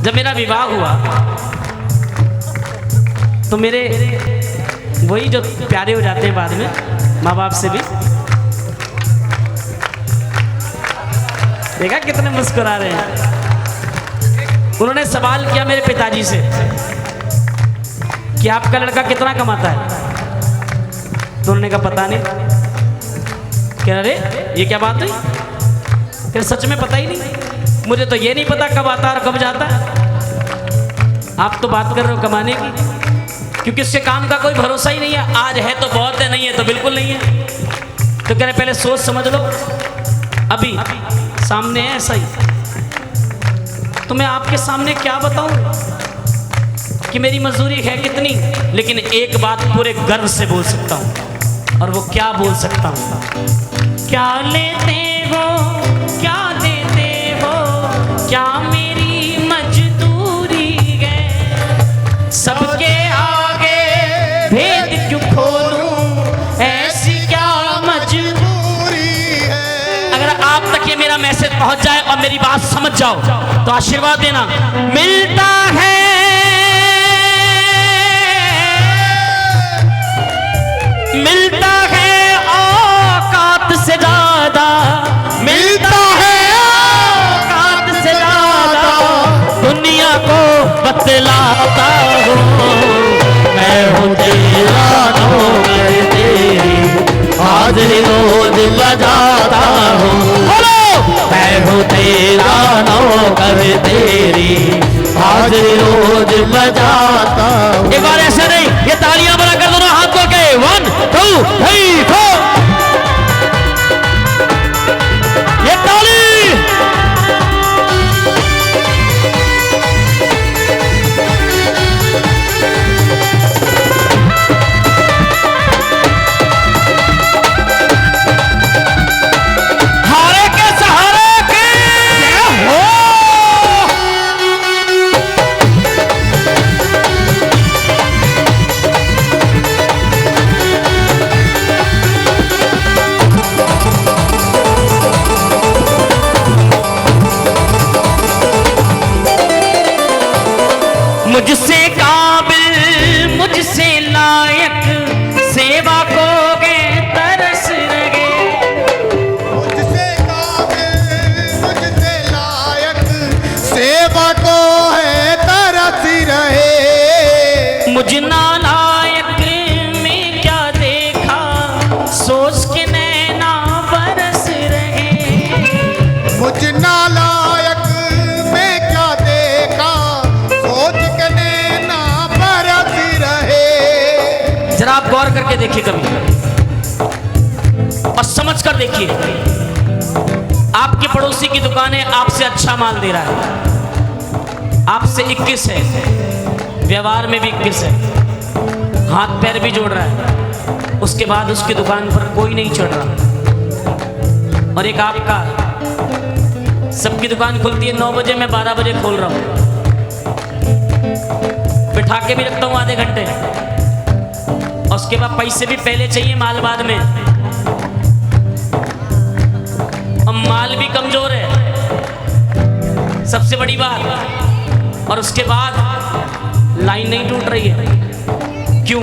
जब मेरा विवाह हुआ तो मेरे वही जो प्यारे हो जाते हैं बाद में माँ बाप से भी, देखा कितने मुस्कुरा रहे हैं। उन्होंने सवाल किया मेरे पिताजी से कि आपका लड़का कितना कमाता है, तो उन्होंने कहा पता नहीं। कह रहे ये क्या बात हुई? फिर सच में पता ही नहीं, मुझे तो ये नहीं पता कब आता और कब जाता है। आप तो बात कर रहे हो कमाने की, क्योंकि इसके काम का कोई भरोसा ही नहीं है, आज है तो बहुत है, नहीं है तो बिल्कुल नहीं है। तो कह रहे पहले सोच समझ लो, अभी सामने है ऐसा ही। तो मैं आपके सामने क्या बताऊं कि मेरी मजदूरी है कितनी, लेकिन एक बात पूरे गर्व से बोल सकता हूं। और वो क्या बोल सकता हूं? क्या लेते हो, क्या देते हो, क्या मेरी मजदूरी है, सबके आगे भेद क्यों खोलूं, ऐसी क्या मजबूरी है। अगर आप तक ये मेरा मैसेज पहुंच जाए और मेरी बात समझ जाओ तो आशीर्वाद देना। मिलता है, मिलता है औकात से ज्यादा, मिलता है औकात से ज्यादा, दुनिया को बतलाता हूँ मैं हूँ तेरा नौकर, तेरी हाजिरी रोज बजाता हूँ। मैं हूँ तेरा नौकर, तेरी हाजिरी रोज बजाता हूँ। एक बार ऐसे नहीं, ये तालियां बना कर दोनों हाथ को के 1 2 3 4, ये ताली। हारे के सहारे के हो, मुझसे काबिल, मुझसे लायक, सेवा को गए तरस रहे, मुझसे काबिल, मुझसे लायक, सेवा को है तरस रहे। मुझ नालायक में क्या देखा, सोच के नैना बरस रहे। मुझ नालायक में क्या देखा, सोच के नैना बरस रहे। जरा आप गौर करके देखिए कभी और समझ कर देखिए, आपके पड़ोसी की दुकान है, आपसे अच्छा माल दे रहा है, आपसे 21 है, व्यवहार में भी 21 है, हाथ पैर भी जोड़ रहा है, उसके बाद उसकी दुकान पर कोई नहीं चढ़ रहा। और एक आपका, सबकी दुकान खुलती है 9 बजे, मैं 12 बजे खोल रहा हूं, बिठा के भी रखता हूं आधे घंटे, और उसके बाद पैसे भी पहले चाहिए, माल बाद में, और माल भी कमजोर है, सबसे बड़ी बात। और उसके बाद लाइन नहीं टूट रही है, क्यों?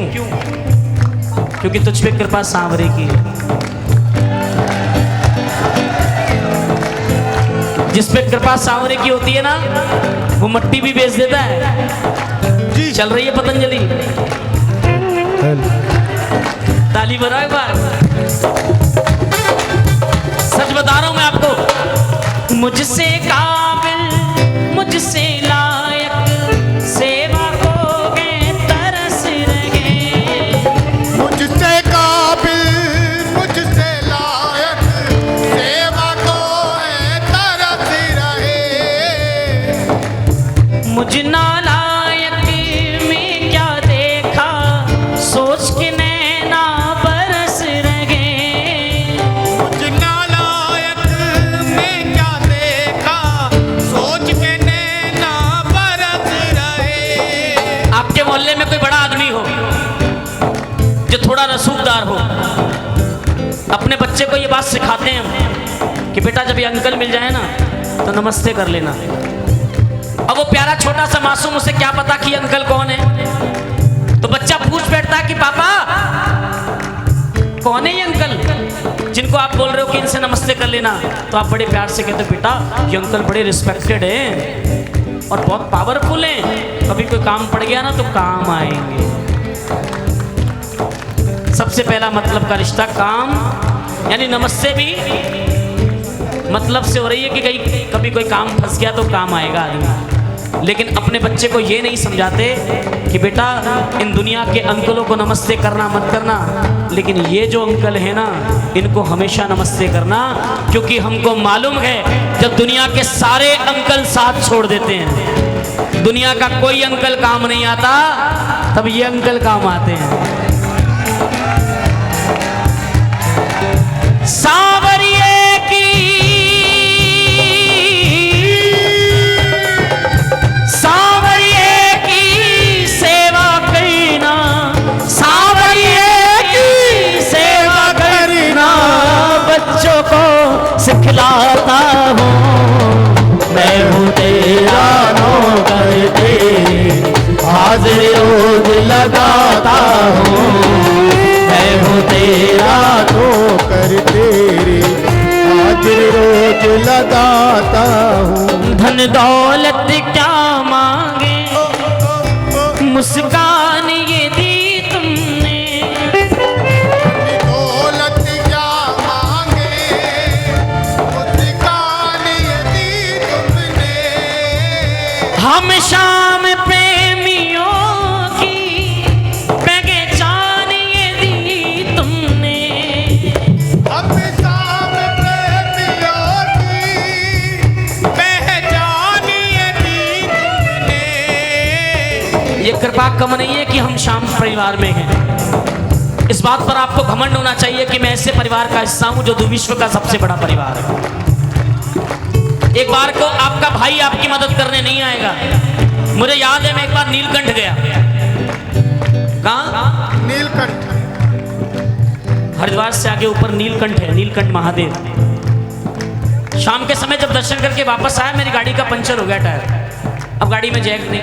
क्योंकि तुझ पे कृपा सांवरे की है। जिस पे कृपा सांवरे की होती है ना, वो मट्टी भी बेच देता है। जी चल रही है पतंजलि, ताली बजाओ एक बार। सच बता रहा हूं मैं आपको, मुझसे काबिल, मुझसे लायक, सेवा को गए तरस रहे। मुझसे काबिल, मुझसे लायक, सेवा को है तरस रहे। मुझ नालायक में क्या देखा, सोच के नैना बरस रहे। मुझ नालायक में क्या देखा, सोच के नैना बरस रहे। आपके मोहल्ले में कोई बड़ा आदमी हो जो थोड़ा रसूखदार हो, अपने बच्चे को ये बात सिखाते हैं कि बेटा जब ये अंकल मिल जाए ना तो नमस्ते कर लेना। अब वो प्यारा छोटा सा मासूम, उसे क्या पता कि अंकल कौन है। तो बच्चा पूछ बैठता है कि पापा कौन है ये अंकल जिनको आप बोल रहे हो कि इनसे नमस्ते कर लेना। तो आप बड़े प्यार से कहते हो बेटा ये अंकल बड़े रिस्पेक्टेड हैं और बहुत पावरफुल हैं, कभी कोई काम पड़ गया ना तो काम आएंगे। सबसे पहला मतलब का रिश्ता काम, यानी नमस्ते भी मतलब से हो रही है कि कभी कोई काम फंस गया तो काम आएगा आदमी। लेकिन अपने बच्चे को ये नहीं समझाते कि बेटा इन दुनिया के अंकलों को नमस्ते करना मत करना, लेकिन ये जो अंकल है ना इनको हमेशा नमस्ते करना, क्योंकि हमको मालूम है जब दुनिया के सारे अंकल साथ छोड़ देते हैं, दुनिया का कोई अंकल काम नहीं आता, तब ये अंकल काम आते हैं। सांवरिये की सेवा करना, सांवरिये की सेवा करना, बच्चों को सिखलाता हूँ मैं हूँ तेरा नौकर, तेरी हाजिर रोज लगाता हूँ मैं हूँ तेरा नौकर, तेरी हाजिर रोज लगाता हूँ। धन दौलत क्या मांगे मुस्कान ये दी तुमने, दौलत क्या मांगे मुस्कान ये दी तुमने, हम शाम प्रेमियों की पहचान ये दी तुमने, हम शाम प्रेमियों की पहचान ये दी तुमने। ये कृपा कम नहीं है कि हम शाम परिवार में हैं। इस बात पर आपको घमंड होना चाहिए कि मैं ऐसे परिवार का हिस्सा हूं जो विश्व का सबसे बड़ा परिवार है। एक बार को आपका भाई आपकी मदद करने नहीं आएगा। मुझे याद है मैं एक बार नीलकंठ गया। कहाँ? नीलकंठ, हरिद्वार से आगे ऊपर नीलकंठ है, नीलकंठ महादेव। शाम के समय जब दर्शन करके वापस आया मेरी गाड़ी का पंचर हो गया टायर। अब गाड़ी में जैक नहीं,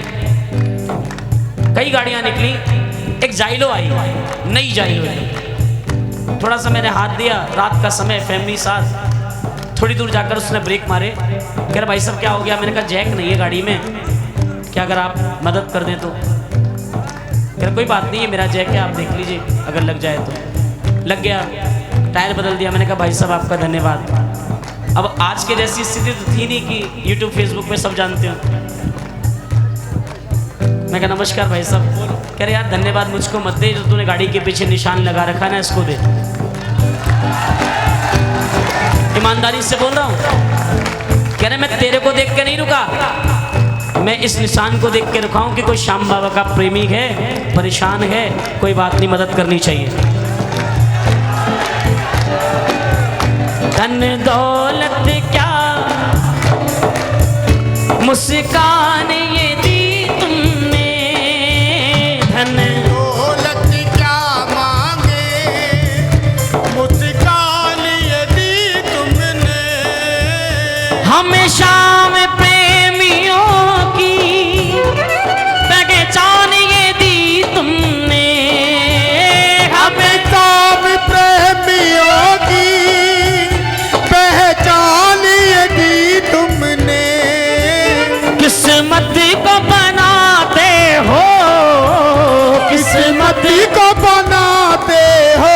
कई गाड़ियां निकली, एक जाइलो आई, नई जाइलो आई। थोड़ा सा मैंने हाथ दिया, रात का समय, फैमिली साथ। थोड़ी दूर जाकर उसने ब्रेक मारे, कह रहा भाई साहब क्या हो गया? मैंने कहा जैक नहीं है गाड़ी में, क्या अगर आप मदद कर दें तो? कह रहा कोई बात नहीं है, मेरा जैक है, आप देख लीजिए अगर लग जाए तो। लग गया, टायर बदल दिया। मैंने कहा भाई साहब आपका धन्यवाद। अब आज के जैसी स्थिति तो थी नहीं कि यूट्यूब फेसबुक पे सब जानते हो। मैं कहा नमस्कार भाई साहब। कह रहे यार धन्यवाद मुझको मत दे, जो तूने गाड़ी के पीछे निशान लगा रखा ना इसको दे। ईमानदारी से बोल रहा हूँ। कह रहे मैं तेरे को देख के नहीं रुका, मैं इस निशान को देख के रुका हूँ कि कोई श्याम बाबा का प्रेमी है, परेशान है, कोई बात नहीं, मदद करनी चाहिए। धन दौलत क्या मुस्कान ये दी तुमने, धन दौलत क्या मांगे मुस्कान ये दी तुमने, हमें शाम प्रेमियों की पहचान ये दी तुमने, हमें शाम प्रेमियों की पहचान ये दी तुमने। किस्मत को बनाते हो, किस्मत को बनाते हो,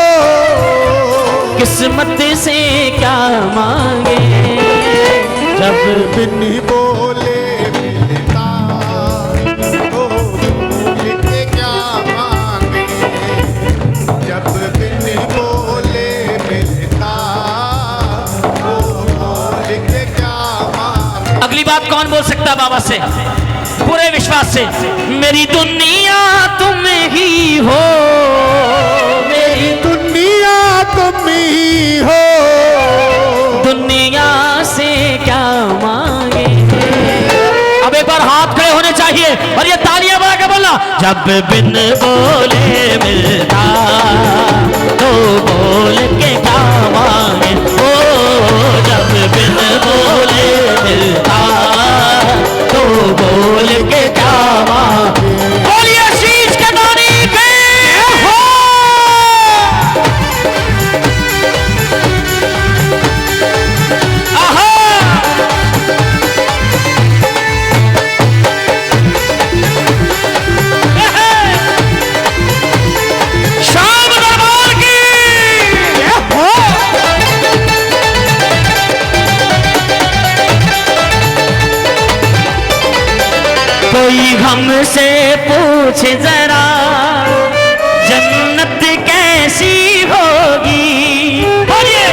किस्मत से क्या मांगे, जब बिन बोले मिलता तो बोल के क्या मांगे, जब बिन बोले मिलता तो बोल के क्या मांगे। अगली बात कौन बोल सकता है बाबा से पूरे विश्वास से? मेरी दुनिया तुम ही हो, मेरी दुनिया तुम ही हो, दुनिया से क्या मांगे। अब एक बार हाथ खड़े होने चाहिए और ये तालियां बजा के बोलना, जब बिन बोले मिलता तो बोल के क्या मांगे, ओ जब बिन बोले मिलता तो बोल कोई हमसे पूछे जरा जन्नत कैसी होगी। बोलिए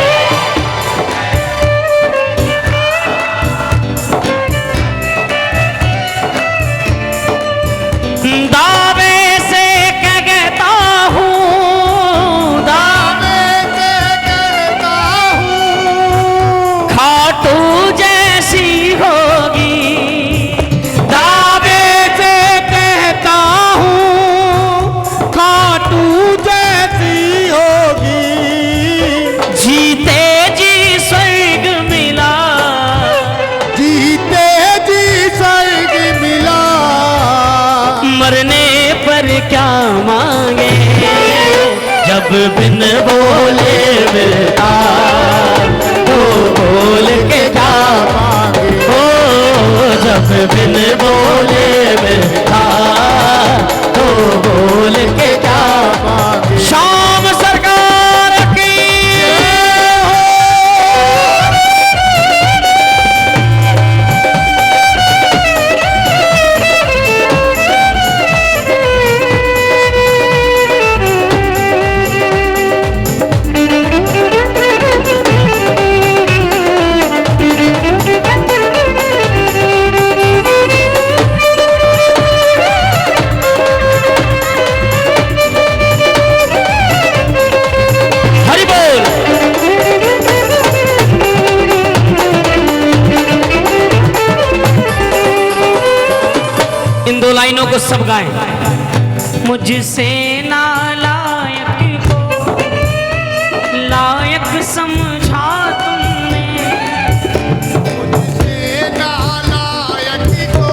दावे से कहता हूँ, दावे से कहता हूँ खाटू जैसी होगी। दावे से कहता हूँ खाटू जैसी होगी। जीते जी स्वर्ग मिला, जीते जी स्वर्ग मिला, मरने पर क्या मांगे जब बिन बोले मिलता तो बोल के क्या मांगे। ओ जब बिन बोले मिलता तो बोल के क्या मांगे। शाम सरकार की हरि बोल। इन दो लाइनों को सब गाएं। मुझसे नालायक को लायक समझा तुमने, मुझसे नालायक को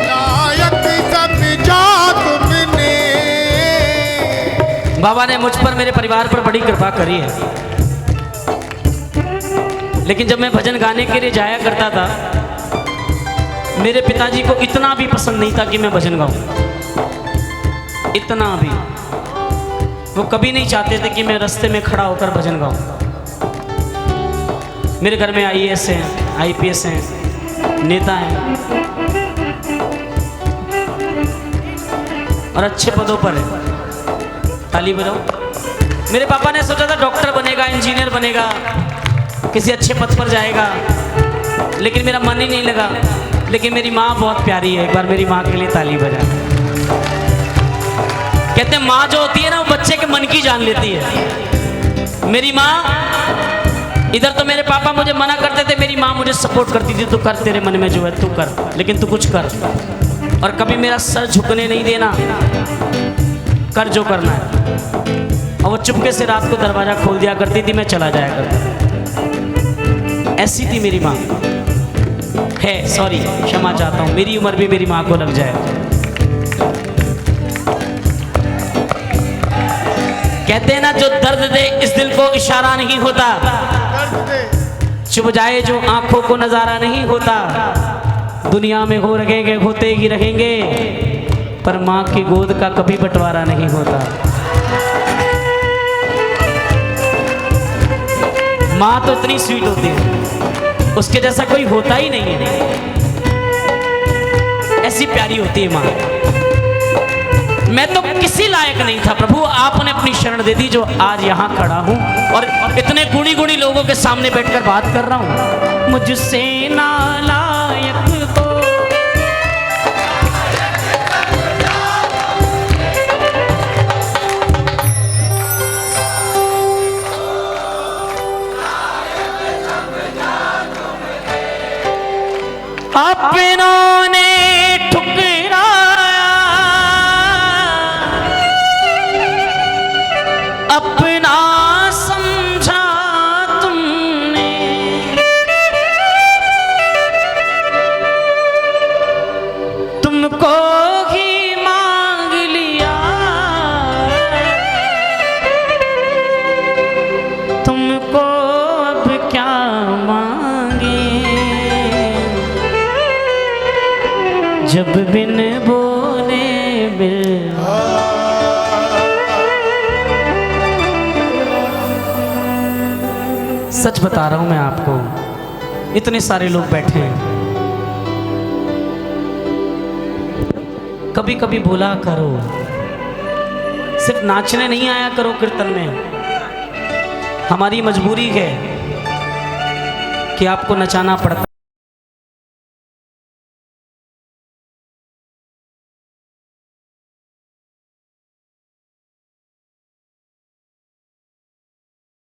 लायक समझा तुमने। बाबा ने मुझ पर मेरे परिवार पर बड़ी कृपा करी है। लेकिन जब मैं भजन गाने के लिए जाया करता था, मेरे पिताजी को इतना भी पसंद नहीं था कि मैं भजन गाऊं, इतना भी। वो कभी नहीं चाहते थे कि मैं रास्ते में खड़ा होकर भजन गाऊं। मेरे घर में आईएएस हैं, आईपीएस हैं, नेता हैं और अच्छे पदों पर हैं। ताली बजाओ। मेरे पापा ने सोचा था डॉक्टर बनेगा, इंजीनियर बनेगा, किसी अच्छे पद पर जाएगा, लेकिन मेरा मन ही नहीं लगा। लेकिन मेरी माँ बहुत प्यारी है, एक बार मेरी माँ के लिए ताली बजा। कहते हैं माँ जो होती है ना, वो बच्चे के मन की जान लेती है। मेरी माँ, इधर तो मेरे पापा मुझे मना करते थे, मेरी माँ मुझे सपोर्ट करती थी, तू कर, तेरे मन में जो है तू कर, लेकिन तू कुछ कर। और कभी मेरा सर झुकने नहीं देना, कर जो करना है। और वो चुपके से रात को दरवाजा खोल दिया करती थी, मैं चला जाया करता। ऐसी थी मेरी माँ। है, सॉरी, क्षमा चाहता हूँ, मेरी उम्र भी मेरी माँ को लग जाए। कहते हैं ना, जो दर्द दे इस दिल को इशारा नहीं होता, चुभ जाए जो आंखों को नजारा नहीं होता। दुनिया में हो रहेंगे, होते ही रहेंगे, पर माँ की गोद का कभी बंटवारा नहीं होता। माँ तो इतनी स्वीट होती है, उसके जैसा कोई होता ही नहीं है। ऐसी प्यारी होती है माँ। मैं तो किसी लायक नहीं था, प्रभु आपने अपनी शरण दे दी, जो आज यहाँ खड़ा हूँ और इतने गुणी गुणी लोगों के सामने बैठकर बात कर रहा हूँ। मुझसे नालायक तो अपनों ने ठुकराया, अपना समझा तुमने। तुमको ही मांग लिया, तुमको अब क्या मांगे, जब बिन बोले मिल। सच बता रहा हूं मैं आपको, इतने सारे लोग बैठे हैं, कभी कभी भूला करो, सिर्फ नाचने नहीं आया करो कीर्तन में। हमारी मजबूरी है कि आपको नचाना पड़ता।